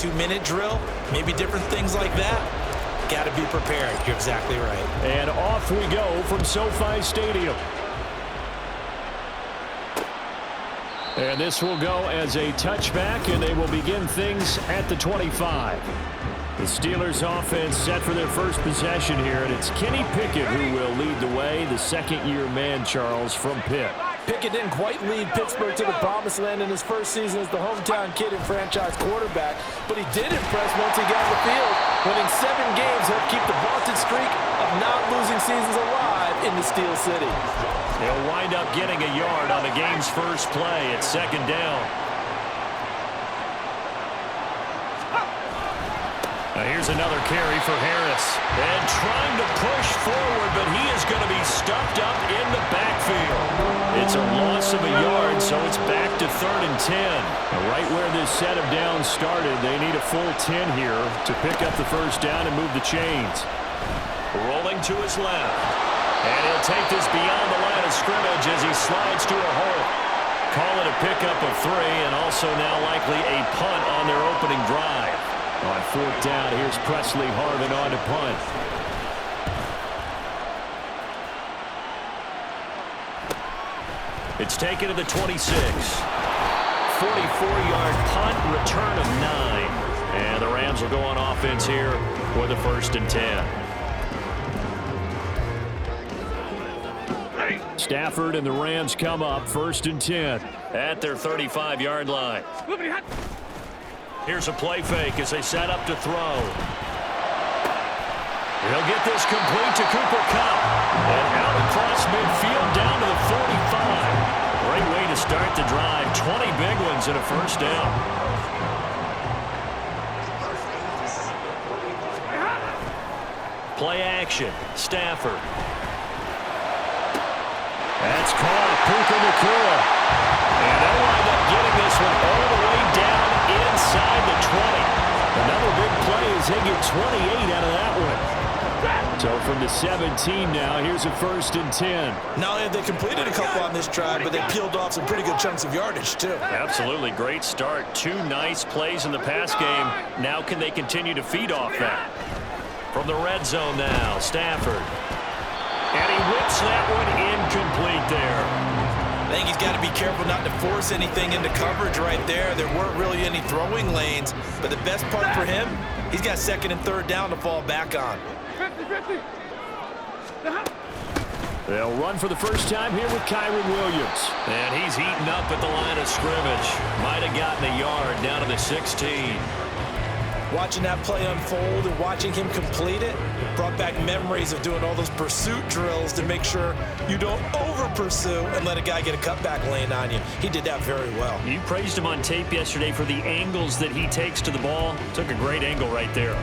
2-minute drill, maybe different things like that. Got to be prepared. You're exactly right. And off we go from SoFi Stadium. And this will go as a touchback, and they will begin things at the 25. The Steelers offense set for their first possession here, and it's Kenny Pickett who will lead the way, the second-year man, Charles, from Pitt. Pickett didn't quite lead Pittsburgh to the promised land in his first season as the hometown kid and franchise quarterback, but he did impress once he got on the field. Winning 7 games helped keep the vaunted streak of not losing seasons alive in the Steel City. He'll wind up getting a yard on the game's first play at second down. Now here's another carry for Harris. And trying to push forward, but he is going to be stuffed up in the backfield. It's a loss of a yard, so it's back to 3rd and 10. Now right where this set of downs started, they need a full 10 here to pick up the first down and move the chains. Rolling to his left. And he'll take this beyond the line of scrimmage as he slides to a hole. Call it a pickup of 3, and also now likely a punt on their opening drive. On 4th down, here's Presley Harvin on to punt. It's taken to the 26. 44-yard punt, return of 9. And the Rams will go on offense here for the 1st and 10. Stafford and the Rams come up 1st and 10 at their 35-yard line. Here's a play fake as they set up to throw. He'll get this complete to Cooper Kupp. And out across midfield down to the 45. Great way to start the drive. 20 big ones and a first down. Play action. Stafford. That's caught. Puka Nacua. And they'll wind up getting this one all the way down inside the 20. Another big play as they get 28 out of that one. So from the 17 now, here's a 1st and 10. Not only have they completed a couple on this drive, but they peeled off some pretty good chunks of yardage, too. Absolutely. Great start. 2 nice plays in the pass game. Now can they continue to feed off that? From the red zone now, Stafford. And he whips that one incomplete there. I think he's got to be careful not to force anything into coverage right there. There weren't really any throwing lanes, but the best part for him, he's got 2nd and 3rd down to fall back on. They'll run for the first time here with Kyren Williams. And he's heating up at the line of scrimmage. Might have gotten a yard down to the 16. Watching that play unfold and watching him complete it brought back memories of doing all those pursuit drills to make sure you don't over-pursue and let a guy get a cutback lane on you. He did that very well. You praised him on tape yesterday for the angles that he takes to the ball. Took a great angle right there.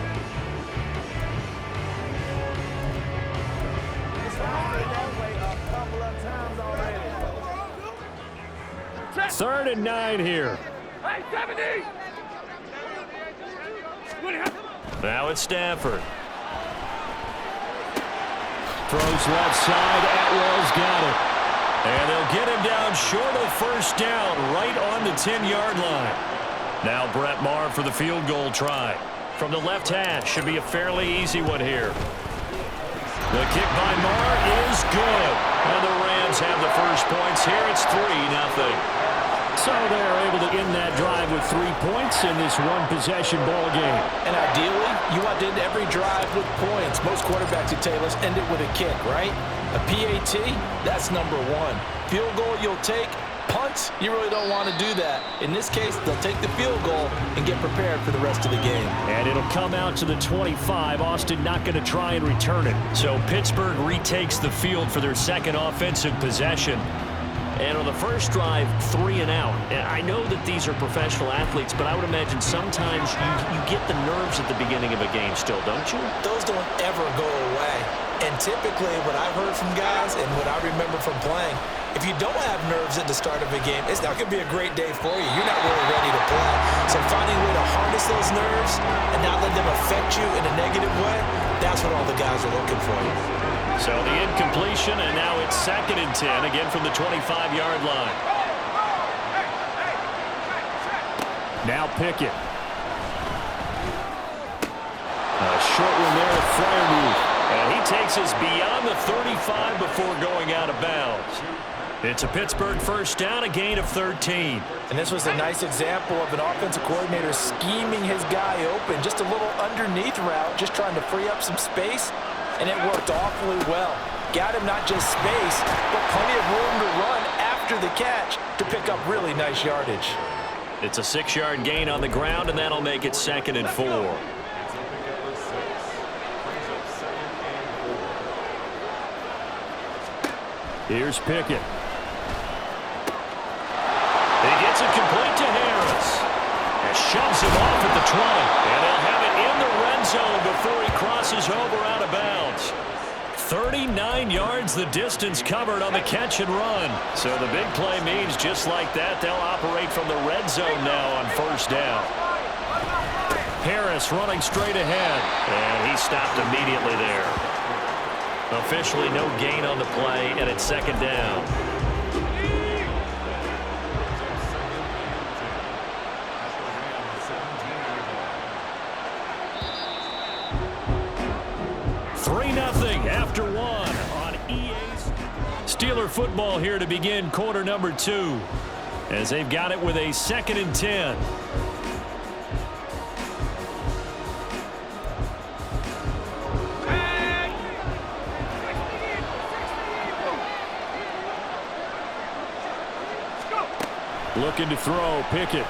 Third and 9 here. Now it's Stafford. Throws left side. Atwell's got it. And they'll get him down short of first down, right on the 10-yard line. Now Brett Maher for the field goal try. From the left hash, should be a fairly easy one here. The kick by Maher is good. And the Rams have the first points here. It's 3-0. So they're able to end that drive with 3 points in this one-possession ball game. And ideally, you want to end every drive with points. Most quarterbacks at Taylor's end it with a kick, right? A PAT, that's number 1. Field goal you'll take. Punts, you really don't want to do that. In this case, they'll take the field goal and get prepared for the rest of the game. And it'll come out to the 25. Austin not going to try and return it. So Pittsburgh retakes the field for their second offensive possession. And on the first drive, 3 and out. And I know that these are professional athletes, but I would imagine sometimes you get the nerves at the beginning of a game still, don't you? Those don't ever go away. And typically what I've heard from guys and what I remember from playing, if you don't have nerves at the start of a game, it's not going to be a great day for you. You're not really ready to play. So finding a way to harness those nerves and not let them affect you in a negative way, that's what all the guys are looking for. So the incompletion, and now it's 2nd and 10, again from the 25-yard line. Now Pickett. advances beyond the 35 before going out of bounds. It's a Pittsburgh first down, a gain of 13. And this was a nice example of an offensive coordinator scheming his guy open. Just a little underneath route, just trying to free up some space, and it worked awfully well. Got him not just space, but plenty of room to run after the catch to pick up really nice yardage. It's a 6-yard gain on the ground, and that'll make it 2nd and 4. Here's Pickett. He gets it complete to Harris. And shoves him off at the 20. And he'll have it in the red zone before he crosses over out of bounds. 39 yards the distance covered on the catch and run. So the big play means just like that, they'll operate from the red zone now on first down. Harris running straight ahead. And he stopped immediately there. Officially no gain on the play, and it's 2nd down. After 1 on EA's Steeler football here to begin quarter number 2 as they've got it with a 2nd and 10. Looking to throw, Pickett.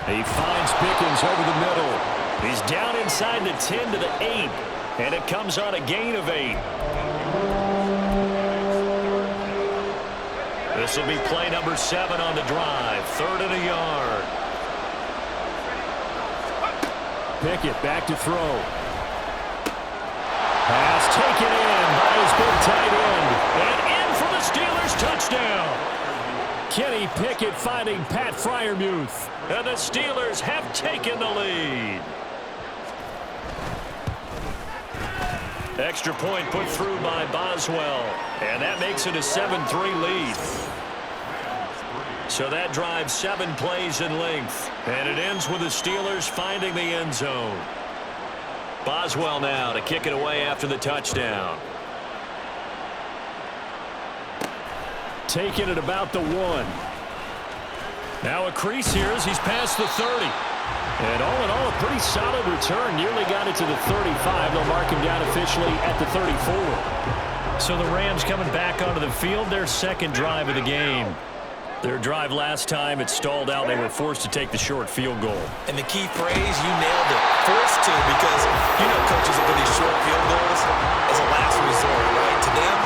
He finds Pickens over the middle. He's down inside the 10 to the 8. And it comes on a gain of 8. This will be play number 7 on the drive. 3rd and a yard. Pickett back to throw. Pass taken in by his big tight end. And in for the Steelers touchdown. Kenny Pickett finding Pat Freiermuth. And the Steelers have taken the lead. Extra point put through by Boswell. And that makes it a 7-3 lead. So that drives 7 plays in length. And it ends with the Steelers finding the end zone. Boswell now to kick it away after the touchdown. Taking it about the 1. Now a crease here as he's past the 30. And all in all, a pretty solid return. Nearly got it to the 35. They'll mark him down officially at the 34. So the Rams coming back onto the field, their 2nd drive of the game. Their drive last time, it stalled out. They were forced to take the short field goal. And the key phrase, you nailed it. Forced to, because you know coaches look at these short field goals as a last resort, right? To them,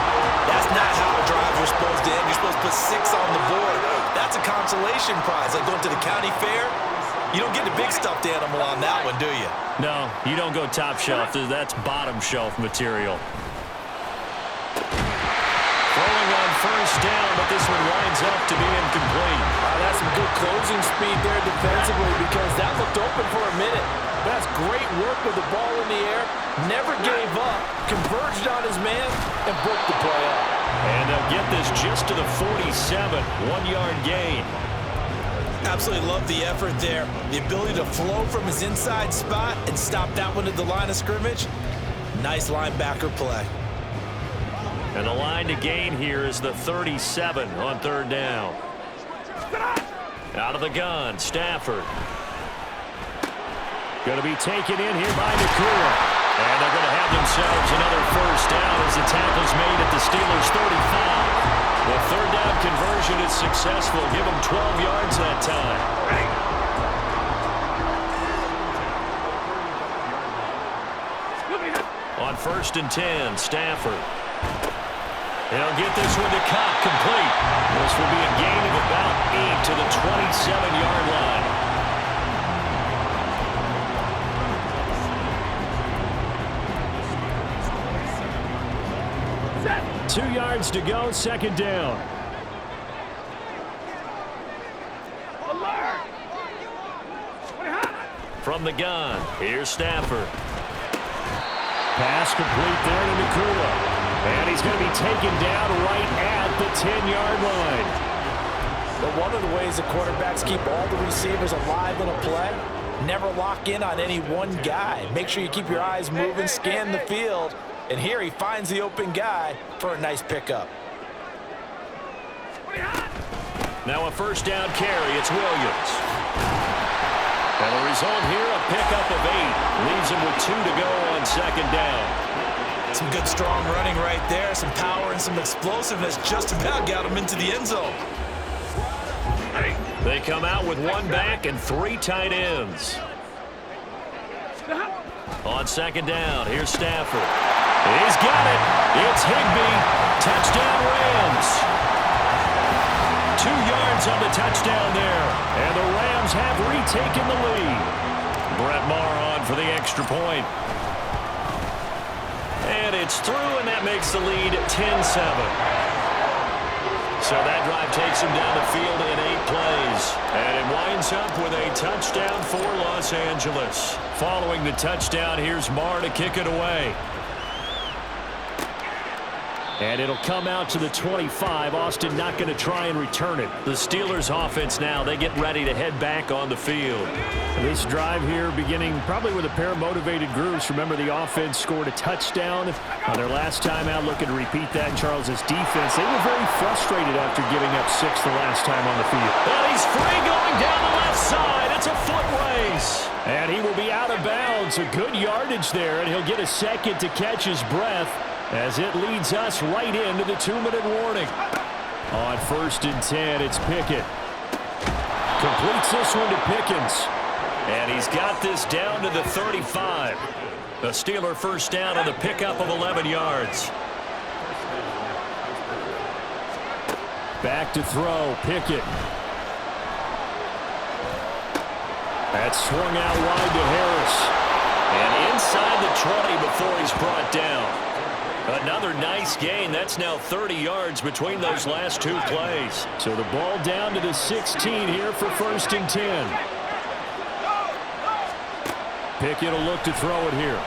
that's not how drives are supposed to end. You're supposed to put 6 on the board. That's a consolation prize. Like going to the county fair, you don't get the big stuffed animal on that one, do you? No, you don't go top shelf. That's bottom shelf material. Throwing on first down, but this one winds up to be incomplete. That's some good closing speed there defensively because that looked open for a minute. But that's great work with the ball in the air. Never gave up, converged on his man, and broke the play up. And they'll get this just to the 47, 1-yard gain. Absolutely love the effort there. The ability to flow from his inside spot and stop that one at the line of scrimmage. Nice linebacker play. And the line to gain here is the 37 on 3rd down. Out of the gun, Stafford. Going to be taken in here by Nakua. And they're going to have themselves another first down as the tackle's made at the Steelers' 35. The 3rd down conversion is successful. Give them 12 yards that time. On 1st and 10, Stafford. They'll get this one to Cobb complete. This will be a gain of about 8 to the 27-yard line. 2 yards to go, 2nd down. From the gun, here's Stafford. Pass complete there to Nakua. And he's going to be taken down right at the 10-yard line. But one of the ways the quarterbacks keep all the receivers alive in a play, never lock in on any one guy. Make sure you keep your eyes moving, scan the field, And here he finds the open guy for a nice pickup. Now a first down carry. It's Williams. And the result here, a pickup of 8. Leaves him with 2 to go on second down. Some good, strong running right there. Some power and some explosiveness just about got him into the end zone. They come out with 1 back and 3 tight ends. On second down, here's Stafford. He's got it. It's Higbee. Touchdown Rams. 2 yards on the touchdown there. And the Rams have retaken the lead. Brett Maher on for the extra point. And it's through, and that makes the lead 10-7. So that drive takes him down the field in 8 plays. And it winds up with a touchdown for Los Angeles. Following the touchdown, here's Maher to kick it away. And it'll come out to the 25. Austin not going to try and return it. The Steelers offense now, they get ready to head back on the field. This drive here beginning probably with a pair of motivated groups. Remember, the offense scored a touchdown on their last time out, looking to repeat that in Charles' defense. They were very frustrated after giving up 6 the last time on the field. And he's free going down the left side. It's a foot race. And he will be out of bounds. A good yardage there, and he'll get a second to catch his breath as it leads us right into the 2-minute warning. On 1st and 10, it's Pickett. Completes this one to Pickens. And he's got this down to the 35. The Steeler first down on the pickup of 11 yards. Back to throw, Pickett. That's swung out wide to Harris. And inside the 20 before he's brought down. Another nice gain. That's now 30 yards between those last 2 plays. So the ball down to the 16 here for 1st and 10. Pickett will look to throw it here.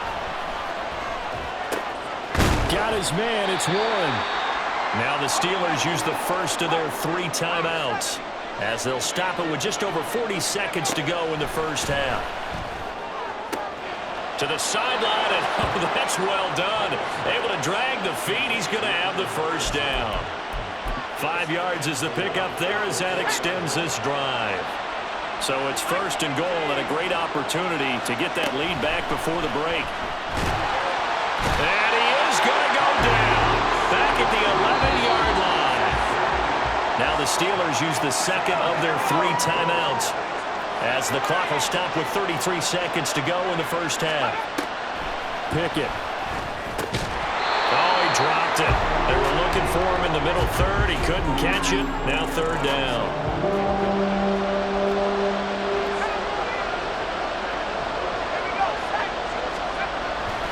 Got his man. It's Warren. Now the Steelers use the first of their 3 timeouts as they'll stop it with just over 40 seconds to go in the first half. To the sideline, and oh, that's well done. Able to drag the feet. He's going to have the first down. 5 yards is the pickup there as that extends this drive. So it's 1st and goal and a great opportunity to get that lead back before the break. And he is going to go down. Back at the 11-yard line. Now the Steelers use the second of their 3 timeouts, as the clock will stop with 33 seconds to go in the first half. Pickett. Oh, he dropped it. They were looking for him in the middle third. He couldn't catch it. Now 3rd down.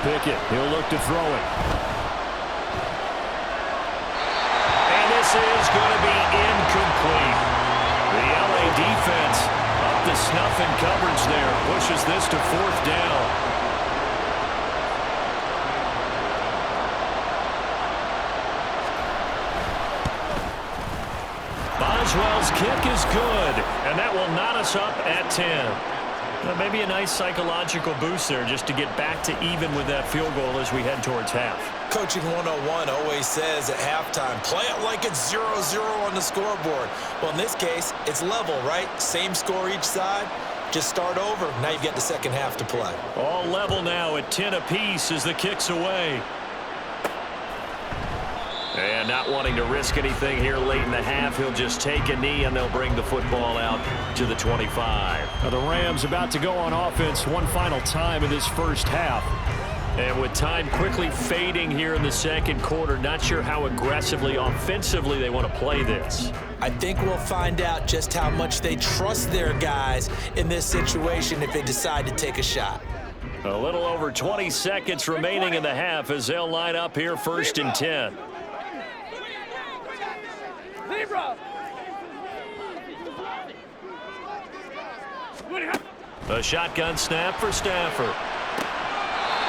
Pickett, he'll look to throw it. And this is going to be incomplete. The LA defense up to snuff in coverage there. Pushes this to 4th down. Boswell's kick is good, and that will knot us up at 10. Maybe a nice psychological boost there just to get back to even with that field goal as we head towards half. Coaching 101 always says at halftime, play it like it's 0-0 on the scoreboard. Well, in this case, it's level, right? Same score each side. Just start over. Now you get the second half to play. All level now at 10 apiece as the kick's away. And not wanting to risk anything here late in the half, he'll just take a knee and they'll bring the football out to the 25. Now the Rams about to go on offense one final time in this first half. And with time quickly fading here in the second quarter, not sure how aggressively, offensively they want to play this. I think we'll find out just how much they trust their guys in this situation if they decide to take a shot. A little over 20 seconds remaining in the half as they'll line up here 1st and 10. A shotgun snap for Stafford.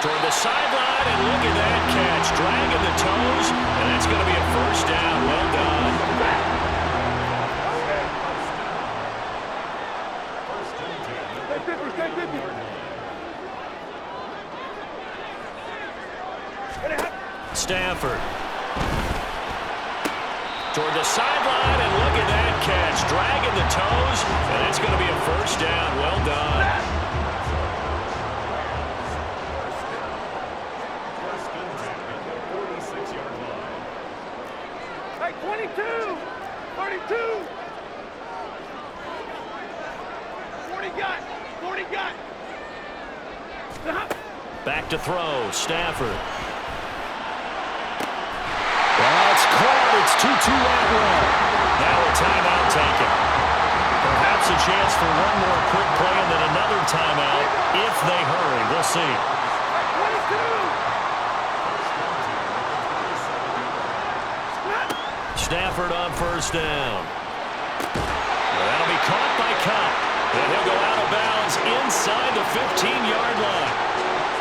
Toward the sideline, and look at that catch. Dragging the toes, and that's going to be a first down. Well done. Stafford. Toward the sideline, and look at that catch. Dragging the toes, and it's going to be a first down. Well done. Hey, 22! 32! 40 got! 40 got! Back to throw, Stafford. That's caught. It's 2-2 Atwell. Now a timeout taken. Perhaps a chance for one more quick play and then another timeout if they hurry. We'll see. 22! Stafford on first down. That'll be caught by Kupp. And he'll go out of bounds inside the 15-yard line.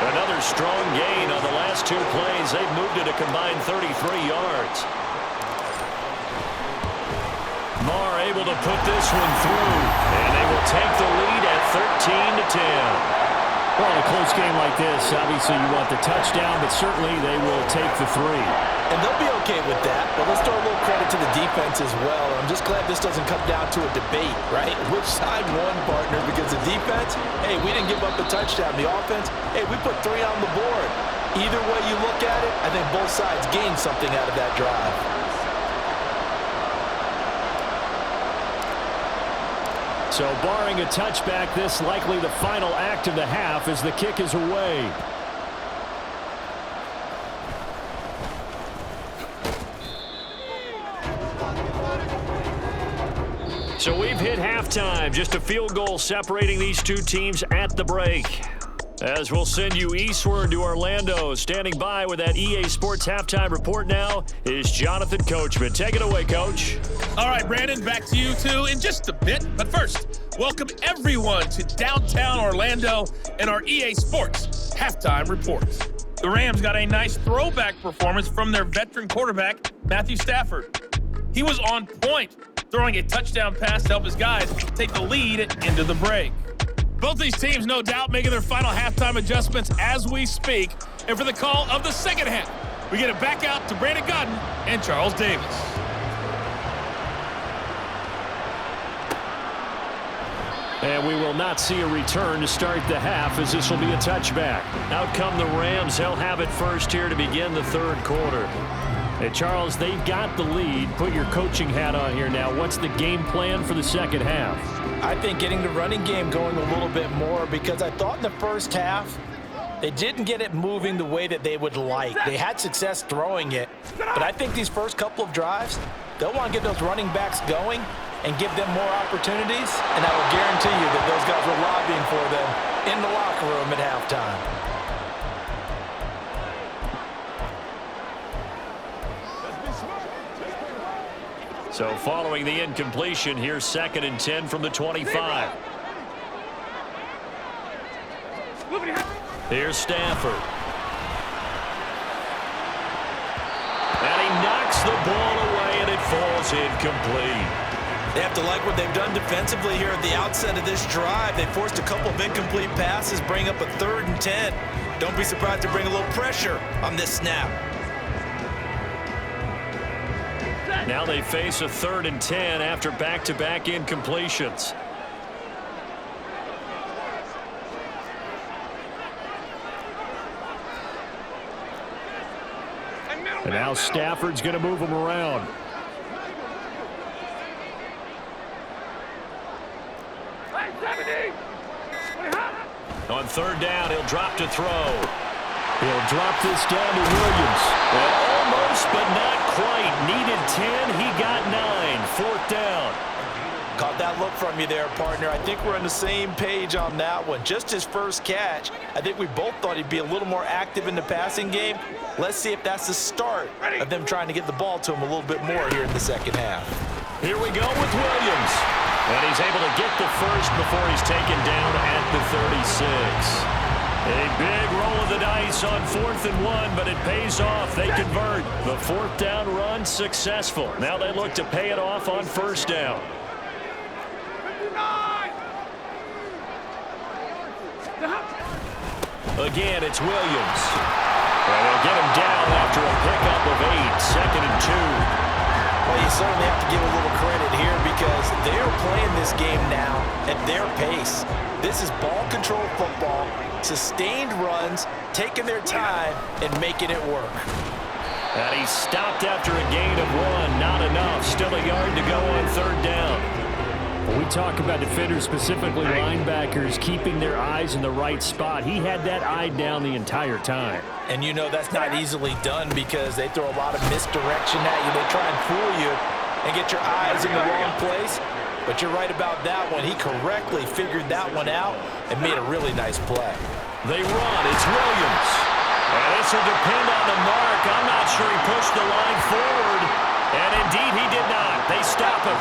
Another strong gain on the last two plays. They've moved it a combined 33 yards. Marr able to put this one through. And they will take the lead at 13-10. Well, in a close game like this, obviously you want the touchdown, but certainly they will take the 3. And they'll be okay with that, but let's throw a little credit to the defense as well. I'm just glad this doesn't come down to a debate, right? Which side won, partner? Because the defense, hey, we didn't give up a touchdown. The offense, hey, we put 3 on the board. Either way you look at it, I think both sides gained something out of that drive. So barring a touchback, this likely the final act of the half as the kick is away. So we've hit halftime. Just a field goal separating these two teams at the break. As we'll send you eastward to Orlando. Standing by with that EA Sports halftime report now is Jonathan Coachman. Take it away, Coach. All right, Brandon, back to you two in just a bit. But first, welcome everyone to downtown Orlando and our EA Sports halftime report. The Rams got a nice throwback performance from their veteran quarterback, Matthew Stafford. He was on point, throwing a touchdown pass to help his guys take the lead into the break. Both these teams, no doubt, making their final halftime adjustments as we speak. And for the call of the second half, we get it back out to Brandon Gaudin and Charles Davis. And we will not see a return to start the half as this will be a touchback. Out come the Rams. They'll have it first here to begin the third quarter. Hey, Charles, they've got the lead. Put your coaching hat on here now. What's the game plan for the second half? I think getting the running game going a little bit more because I thought in the first half they didn't get it moving the way that they would like. They had success throwing it, but I think these first couple of drives, they'll want to get those running backs going and give them more opportunities, and I will guarantee you that those guys were lobbying for them in the locker room at halftime. So following the incompletion, here's 2nd and 10 from the 25. Here's Stafford. And he knocks the ball away, and it falls incomplete. They have to like what they've done defensively here at the outset of this drive. They forced a couple of incomplete passes, bring up a 3rd and 10. Don't be surprised to bring a little pressure on this snap. Now they face a 3rd and 10 after back-to-back incompletions. And now Stafford's going to move him around. On 3rd down, he'll drop to throw. He'll drop this down to Williams. And almost, but not quite. Needed 10. He got 9. 4th down. Caught that look from you there, partner. I think we're on the same page on that one. Just his first catch. I think we both thought he'd be a little more active in the passing game. Let's see if that's the start of them trying to get the ball to him a little bit more here in the second half. Here we go with Williams. And he's able to get the first before he's taken down at the 36. A big roll of the dice on 4th and 1, but it pays off. They convert. The 4th down run successful. Now they look to pay it off on 1st down. Again, it's Williams. And they'll get him down after a pickup of 8, 2nd and 2. Well, you certainly have to give a little credit here because they're playing this game now at their pace. This is ball control football, sustained runs, taking their time, and making it work. And he stopped after a gain of 1. Not enough. Still a yard to go on 3rd down. When we talk about defenders, specifically linebackers, keeping their eyes in the right spot, he had that eye down the entire time. And you know that's not easily done because they throw a lot of misdirection at you. They try and fool you and get your eyes in the wrong place. But you're right about that one. He correctly figured that one out and made a really nice play. They run. It's Williams. And this will depend on the mark. I'm not sure he pushed the line forward. And indeed he did not. They stop him.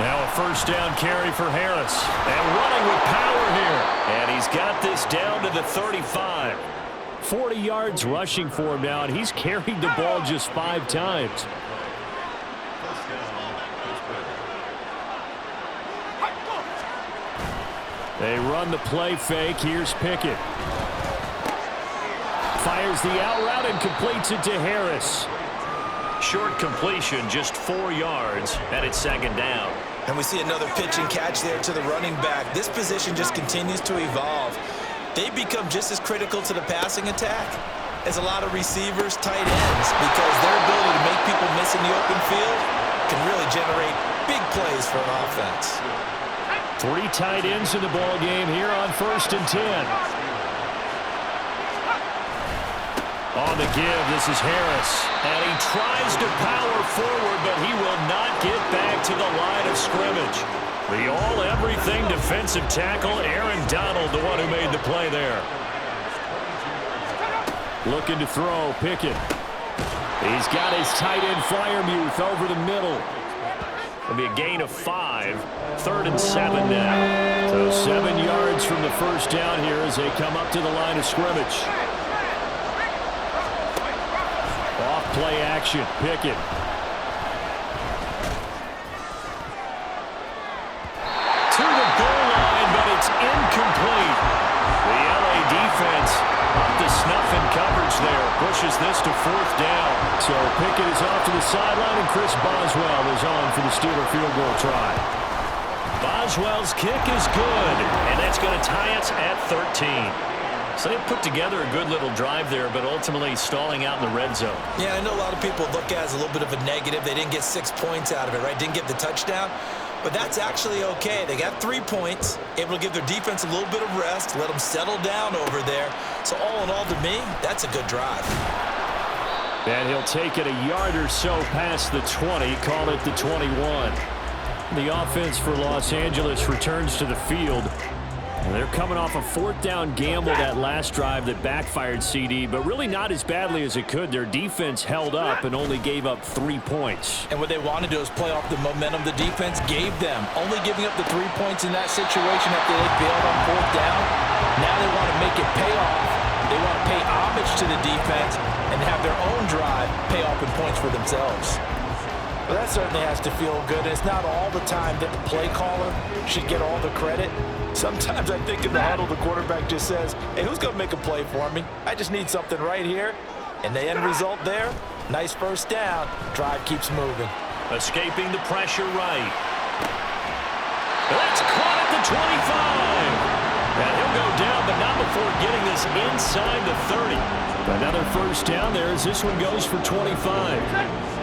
Now a 1st down carry for Harris. And running with power here. And he's got this down to the 35. 40 yards rushing for him now, and he's carried the ball just 5 times. They run the play fake. Here's Pickett. Fires the out route and completes it to Harris. Short completion, just 4 yards, and it's 2nd down. And we see another pitch and catch there to the running back. This position just continues to evolve. They become just as critical to the passing attack as a lot of receivers, tight ends, because their ability to make people miss in the open field can really generate big plays for an offense. 3 tight ends in the ball game here on 1st and 10. On the give, this is Harris. And he tries to power forward, but he will not get back to the line of scrimmage. The all-everything defensive tackle, Aaron Donald, the one who made the play there. Looking to throw, Pickett. He's got his tight end Freiermuth over the middle. It'll be a gain of 5. 3rd and 7 now. So 7 yards from the 1st down here as they come up to the line of scrimmage. Off play action, Pickett. To the goal line, but it's incomplete. The LA defense up to snuff in coverage there. Pushes this to 4th down. So Pickett is off to the sideline, and Chris Boswell is on for the Steeler field goal try. Boswell's kick is good, and that's going to tie us at 13. So they put together a good little drive there, but ultimately stalling out in the red zone. Yeah, I know a lot of people look at it as a little bit of a negative. They didn't get 6 points out of it, right? Didn't get the touchdown. But that's actually okay. They got 3 points, able to give their defense a little bit of rest, let them settle down over there. So all in all, to me, that's a good drive. And he'll take it a yard or so past the 20, call it the 21. The offense for Los Angeles returns to the field. They're coming off a 4th down gamble that last drive that backfired, CD, but really not as badly as it could. Their defense held up and only gave up 3 points. And what they want to do is play off the momentum the defense gave them. Only giving up the 3 points in that situation after they bailed on 4th down. Now they want to make it pay off. They want to pay homage to the defense and have their own drive pay off in points for themselves. Well, that certainly has to feel good. It's not all the time that the play caller should get all the credit. Sometimes I think in the huddle, the quarterback just says, hey, who's going to make a play for me? I just need something right here. And the end result there, nice 1st down. Drive keeps moving. Escaping the pressure right. That's caught at the 25. And he'll go down, but not before getting this inside the 30. Another 1st down there as this one goes for 25.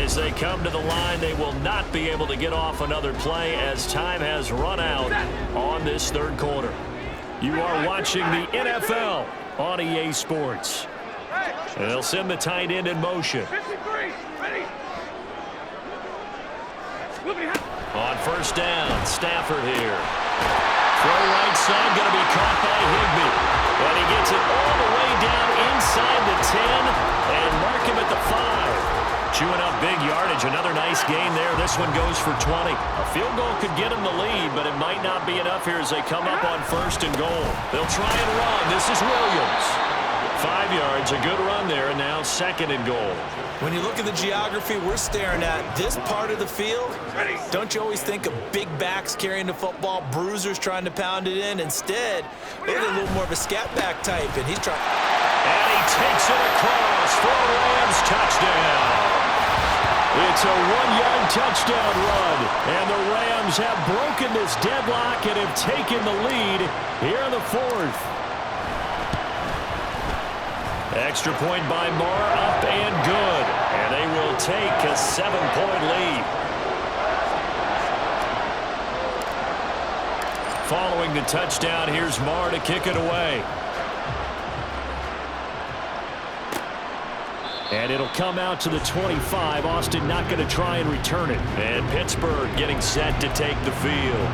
As they come to the line, they will not be able to get off another play as time has run out on this 3rd quarter. You are watching the NFL on EA Sports. And they'll send the tight end in motion. 53, ready. On 1st down, Stafford here. Throw right side, going to be caught by Higbee. And he gets it all the way down inside the 10 and mark him at the 5. Chewing up big yardage. Another nice gain there. This one goes for 20. A field goal could get them the lead, but it might not be enough here as they come up on 1st and goal. They'll try and run. This is Williams. 5 yards, a good run there, and now 2nd and goal. When you look at the geography we're staring at, this part of the field, don't you always think of big backs carrying the football, bruisers trying to pound it in? Instead, they're a little more of a scat back type, and he's trying. And he takes it across for a Rams touchdown. It's a 1-yard touchdown run, and the Rams have broken this deadlock and have taken the lead here in the 4th. Extra point by Marr, up and good. And they will take a 7-point lead. Following the touchdown, here's Marr to kick it away. And it'll come out to the 25. Austin not going to try and return it. And Pittsburgh getting set to take the field.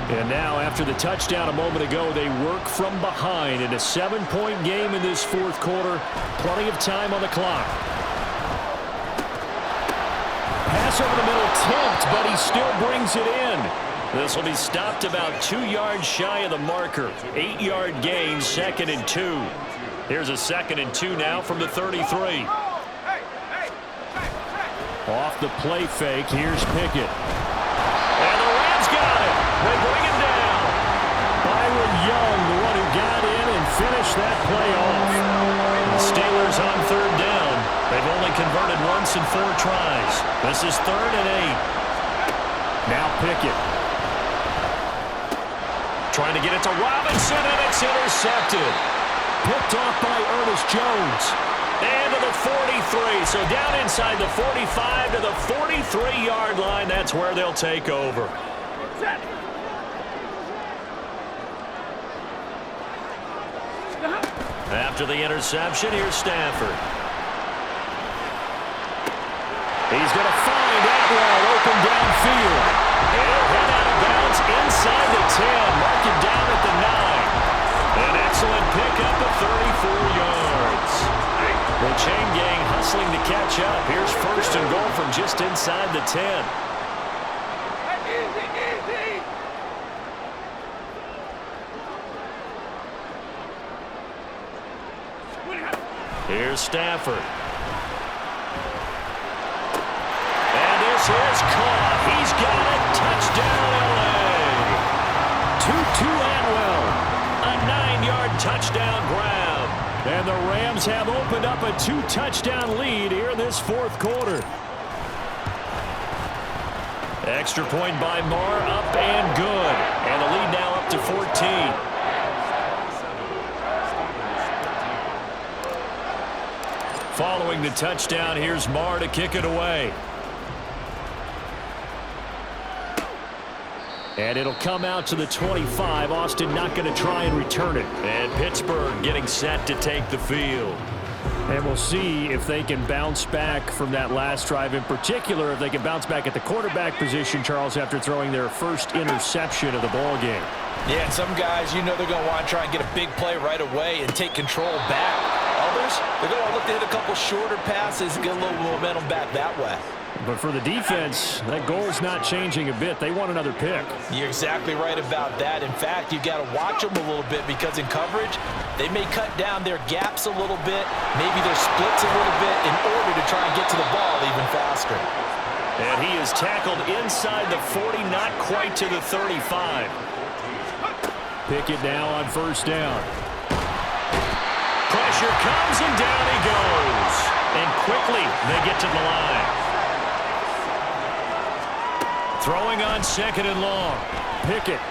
And now, after the touchdown a moment ago, they work from behind in a 7-point game in this 4th quarter. Plenty of time on the clock. Pass over the middle, tipped, but he still brings it in. This will be stopped about 2 yards shy of the marker. 8-yard gain, 2nd and 2. Here's a 2nd and 2 now from the 33. Off the play fake, here's Pickett. And the Rams got it. They bring it down. Byron Young, the one who got in and finished that play off. The Steelers on 3rd down. They've only converted once in 4 tries. This is 3rd and 8. Now Pickett. Trying to get it to Robinson, and it's intercepted. Picked off by Ernest Jones. And to the 43. So down inside the 45 to the 43-yard line. That's where they'll take over. After the interception, here's Stafford. He's going to find Atwell open downfield. And he'll head out of bounds inside the 10. Mark it down at the 9. An excellent pickup of 34 yards. The chain gang hustling to catch up. Here's 1st and goal from just inside the 10. Here's Stafford. And this is caught. He's got it. Touchdown, L.A. Tutu Atwell. A 9-yard touchdown grab. And the Rams have opened up a 2-touchdown lead here in this 4th quarter. Extra point by Marr, up and good. And the lead now up to 14. Following the touchdown, here's Marr to kick it away. And it'll come out to the 25. Austin not going to try and return it. And Pittsburgh getting set to take the field. And we'll see if they can bounce back from that last drive. In particular, if they can bounce back at the quarterback position, Charles, after throwing their first interception of the ball game. Yeah, and some guys, you know they're going to want to try and get a big play right away and take control back. Others, they're going to look to hit a couple shorter passes and get a little momentum back that way. But for the defense, that goal's not changing a bit. They want another pick. You're exactly right about that. In fact, you've got to watch them a little bit because in coverage, they may cut down their gaps a little bit, maybe their splits a little bit in order to try and get to the ball even faster. And he is tackled inside the 40, not quite to the 35. Pickett now on 1st down. Pressure comes and down he goes. And quickly they get to the line. Throwing on 2nd and long. Pickett.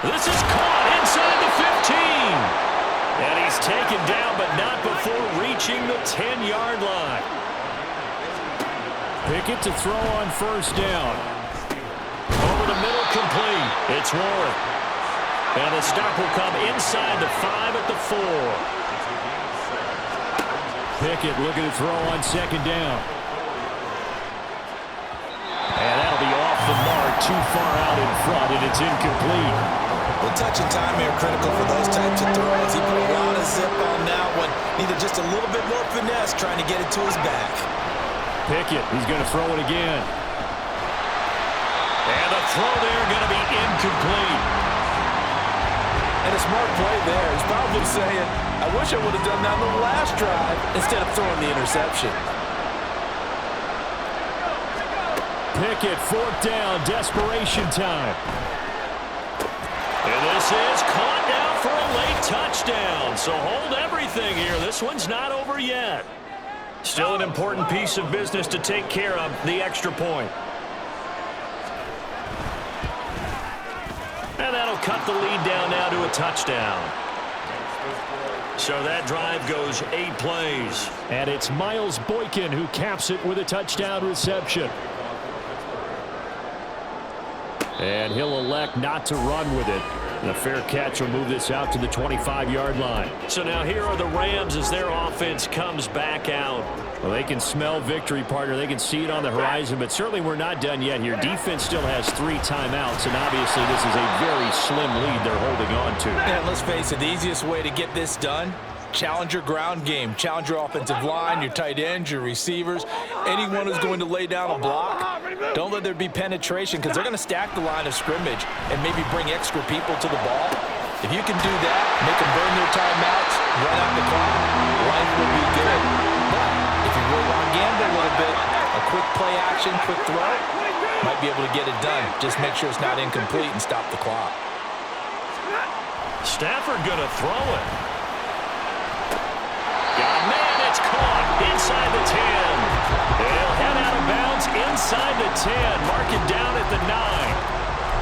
This is caught inside the 15. And he's taken down, but not before reaching the 10-yard line. Pickett to throw on 1st down. Over the middle, complete. It's Warren. And the stop will come inside the 5 at the 4. Pickett looking to throw on 2nd down. And that'll be off the mark, too far out in front, and it's incomplete. Well, touch and time here critical for those types of throws. He put a lot of zip on that one. Needed just a little bit more finesse trying to get it to his back. Pickett, he's going to throw it again. And the throw there going to be incomplete. And a smart play there. He's probably saying, I wish I would have done that on the last drive instead of throwing the interception. Pickett, fourth down, desperation time. And this is caught down for a late touchdown. So hold everything here. This one's not over yet. Still an important piece of business to take care of, the extra point. And that'll cut the lead down now to a touchdown. So that drive goes 8 plays. And it's Miles Boykin who caps it with a touchdown reception. And he'll elect not to run with it. And a fair catch will move this out to the 25-yard line. So now here are the Rams as their offense comes back out. Well, they can smell victory, partner. They can see it on the horizon, but certainly we're not done yet here. Defense still has 3 timeouts, and obviously this is a very slim lead they're holding on to. And let's face it, the easiest way to get this done, challenge your ground game. Challenge your offensive line, your tight ends, your receivers, anyone who's going to lay down a block. Don't let there be penetration because they're going to stack the line of scrimmage and maybe bring extra people to the ball. If you can do that, make them burn their timeouts, run out the clock, life will be good. But if you really want to gamble a little bit, a quick play action, quick throw, might be able to get it done. Just make sure it's not incomplete and stop the clock. Stafford going to throw it. Got a man, it's caught inside the 10. They'll head out of bounds inside the 10. Mark it down at the 9.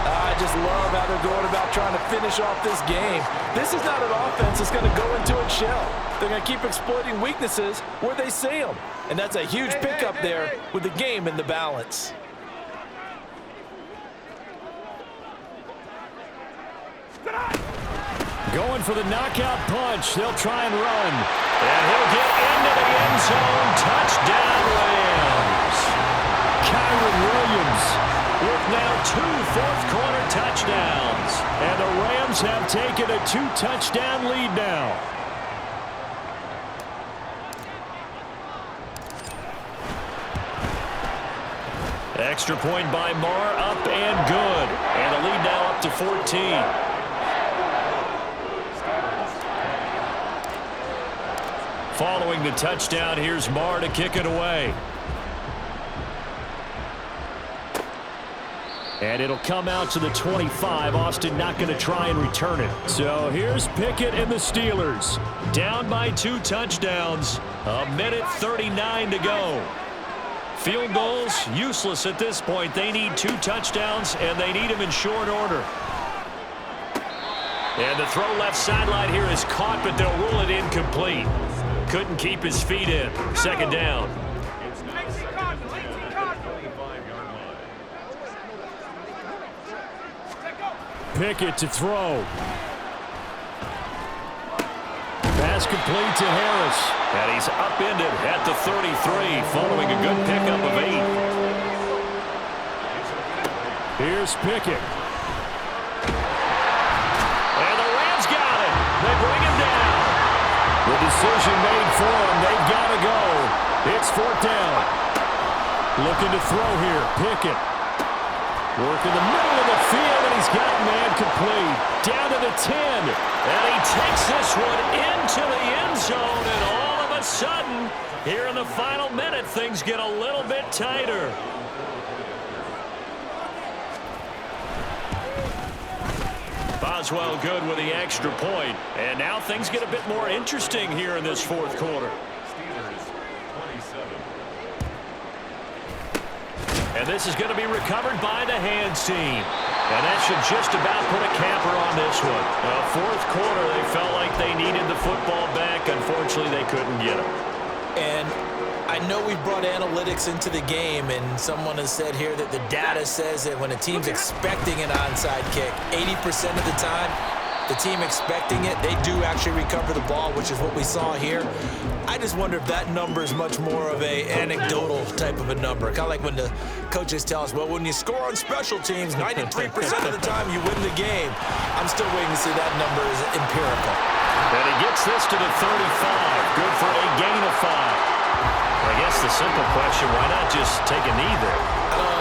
I just love how they're going about trying to finish off this game. This is not an offense that's going to go into its shell. They're going to keep exploiting weaknesses where they see them. And that's a huge pickup there with the game in the balance. Going for the knockout punch. They'll try and run. And he'll get into the end zone. Touchdown, Rams. Kyren Williams with now 2 fourth-quarter touchdowns. And the Rams have taken a 2-touchdown lead now. Extra point by Marr, up and good. And the lead now up to 14. Following the touchdown, here's Marr to kick it away. And it'll come out to the 25. Austin not going to try and return it. So here's Pickett and the Steelers. Down by 2 touchdowns. 1:39 to go. Field goals, useless at this point. They need 2 touchdowns, and they need them in short order. And the throw left sideline here is caught, but they'll rule it incomplete. Couldn't keep his feet in. Second down. Pickett to throw. Pass complete to Harris. And he's upended at the 33 following a good pickup of 8. Here's Pickett. And the Rams got it. They bring him down. The decision made for him. They've got to go. It's 4th down. Looking to throw here. Pickett. Work in the middle of the field, and he's got man complete. Down to the 10. And he takes this one into the end zone, and all of a sudden, here in the final minute, things get a little bit tighter. Boswell good with the extra point. And now things get a bit more interesting here in this 4th quarter. And this is going to be recovered by the hands team. And that should just about put a capper on this one. 4th quarter, they felt like they needed the football back. Unfortunately, they couldn't get it. And I know we've brought analytics into the game, and someone has said here that the data says that when a team's expecting an onside kick, 80% of the time, the team expecting it, they do actually recover the ball, which is what we saw here. I just wonder if that number is much more of a anecdotal type of a number. Kind of like when the coaches tell us, well, when you score on special teams, 93% of the time you win the game. I'm still waiting to see that number is empirical. And he gets this to the 35. Good for a gain of 5. I guess the simple question, why not just take a knee there?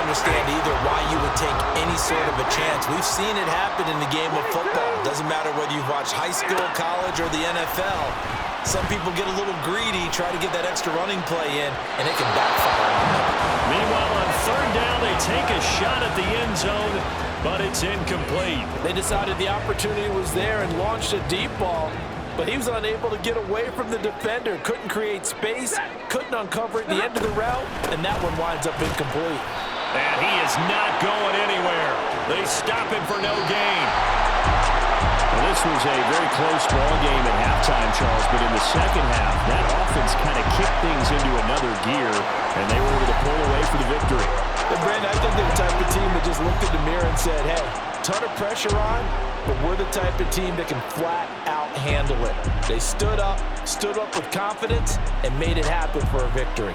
understand either why you would take any sort of a chance. We've seen it happen in the game of football. Doesn't matter whether you've watched high school, college, or the NFL. Some people get a little greedy, try to get that extra running play in, and it can backfire on them. Meanwhile, on third down, they take a shot at the end zone, but it's incomplete. They decided the opportunity was there and launched a deep ball, but he was unable to get away from the defender, couldn't create space, couldn't uncover at the end of the route, and that one winds up incomplete. And he is not going anywhere. They stop him for no gain. Well, this was a very close ball game at halftime, Charles, but in the second half, that offense kind of kicked things into another gear, and they were able to pull away for the victory. And Brandon, I think they're the type of team that just looked in the mirror and said, hey, ton of pressure on, but we're the type of team that can flat out handle it. They stood up with confidence, and made it happen for a victory.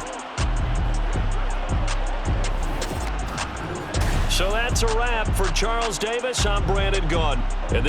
So that's a wrap for Charles Davis. I'm Brandon Gaudin. And this